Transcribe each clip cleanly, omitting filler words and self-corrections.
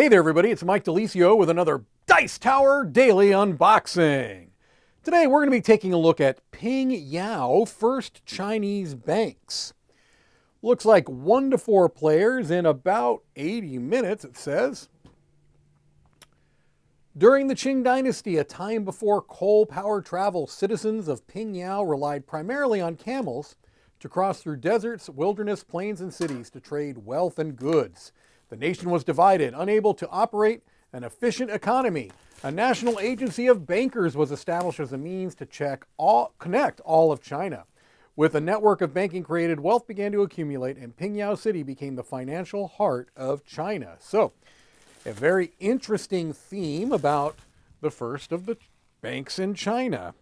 Hey there, everybody. It's Mike DeLisio with another Dice Tower Daily Unboxing. Today, we're going to be taking a look at Ping Yao First Chinese Banks. Looks like 1 to 4 players in about 80 minutes, it says. During the Qing Dynasty, a time before coal-powered travel, citizens of Ping Yao relied primarily on camels to cross through deserts, wilderness, plains, and cities to trade wealth and goods. The nation was divided, unable to operate an efficient economy. A national agency of bankers was established as a means to connect all of China. With a network of banking created, wealth began to accumulate, and Ping Yao City became the financial heart of China. So, a very interesting theme about the first of the banks in China.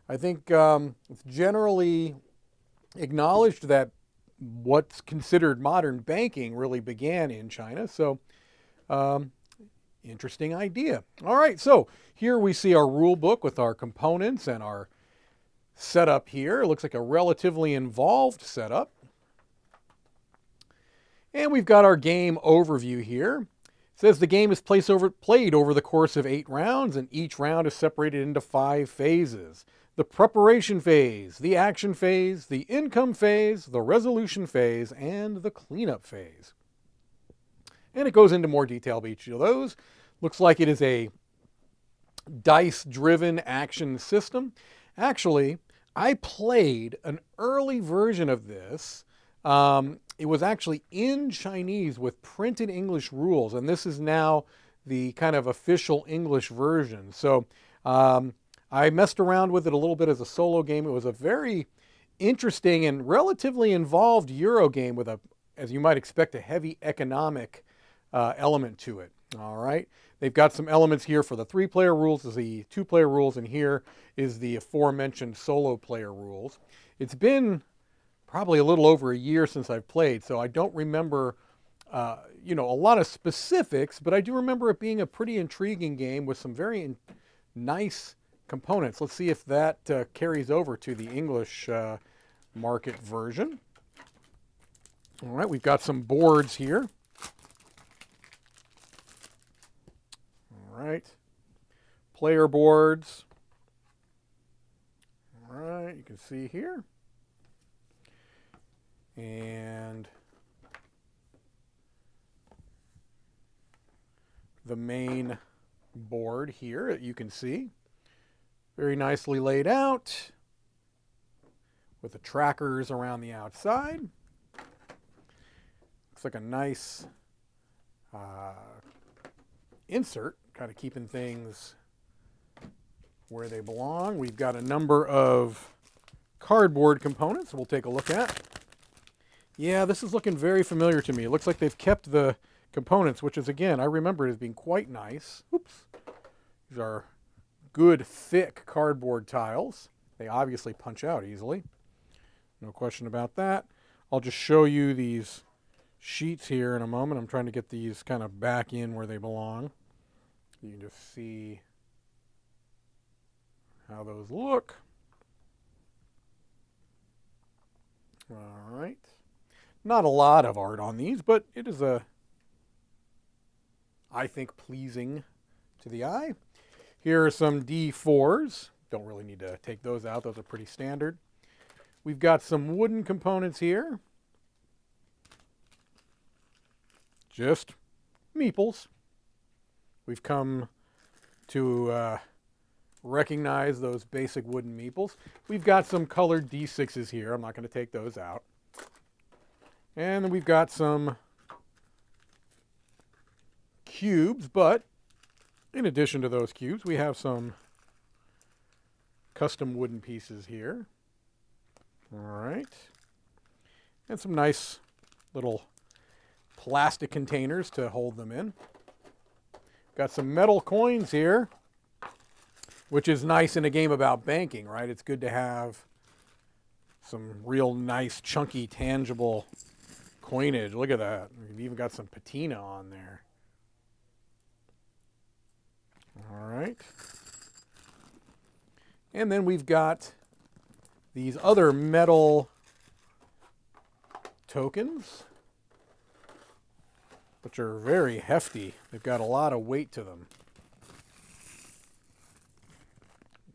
I think it's generally acknowledged that what's considered modern banking really began in China. So, interesting idea. All right, so here we see our rule book with our components and our setup here. It looks like a relatively involved setup. And we've got our game overview here. It says the game is played over the course of 8 rounds, and each round is separated into 5 phases. The preparation phase, the action phase, the income phase, the resolution phase, and the cleanup phase. And it goes into more detail about each of those. Looks like it is a dice-driven action system. Actually, I played an early version of this. It was actually in Chinese with printed English rules, and this is now the kind of official English version. So I messed around with it a little bit as a solo game. It was a very interesting and relatively involved Euro game with, as you might expect, a heavy economic element to it. All right. They've got some elements here for the 3-player rules, there's the 2-player rules, and here is the aforementioned solo player rules. It's been probably a little over a year since I've played, so I don't remember a lot of specifics, but I do remember it being a pretty intriguing game with some very nice components. Let's see if that carries over to the English market version. All right, we've got some boards here. All right, player boards. All right, you can see here. And the main board here that you can see. Very nicely laid out with the trackers around the outside. Looks like a nice insert, kind of keeping things where they belong. We've got a number of cardboard components we'll take a look at. Yeah, this is looking very familiar to me. It looks like they've kept the components, which is, again, I remember it as being quite nice. Oops. These are good, thick cardboard tiles. They obviously punch out easily. No question about that. I'll just show you these sheets here in a moment. I'm trying to get these kind of back in where they belong. You can just see how those look. All right. Not a lot of art on these, but it is I think, pleasing to the eye. Here are some D4s. Don't really need to take those out. Those are pretty standard. We've got some wooden components here. Just meeples. We've come to recognize those basic wooden meeples. We've got some colored D6s here. I'm not going to take those out. And then we've got some cubes, but in addition to those cubes, we have some custom wooden pieces here. All right. And some nice little plastic containers to hold them in. Got some metal coins here, which is nice in a game about banking, right? It's good to have some real nice, chunky, tangible coinage. Look at that. We've even got some patina on there. All right. And then we've got these other metal tokens. which are very hefty. They've got a lot of weight to them.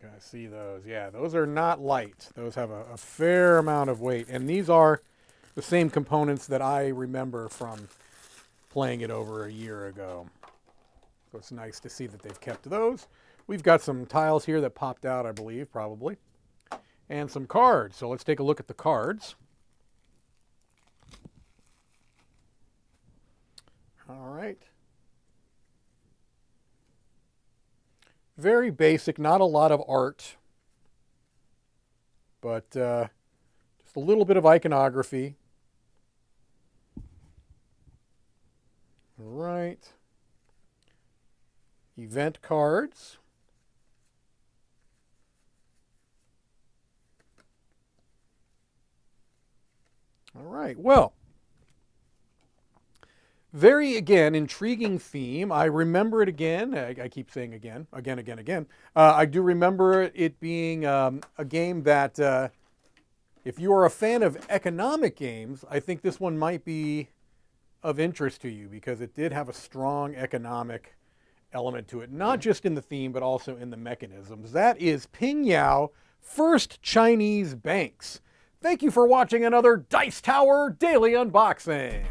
You guys see those? Yeah, those are not light. Those have a fair amount of weight. And these are the same components that I remember from playing it over a year ago. So it's nice to see that they've kept those. We've got some tiles here that popped out, I believe, probably. And some cards. So let's take a look at the cards. All right. Very basic, not a lot of art, but just a little bit of iconography. All right. Event cards. All right, well, very, again, intriguing theme. I remember it again. I keep saying again. I do remember it being a game that, if you are a fan of economic games, I think this one might be of interest to you because it did have a strong economic element to it, not just in the theme, but also in the mechanisms. That is Ping Yao, First Chinese Banks. Thank you for watching another Dice Tower Daily Unboxing.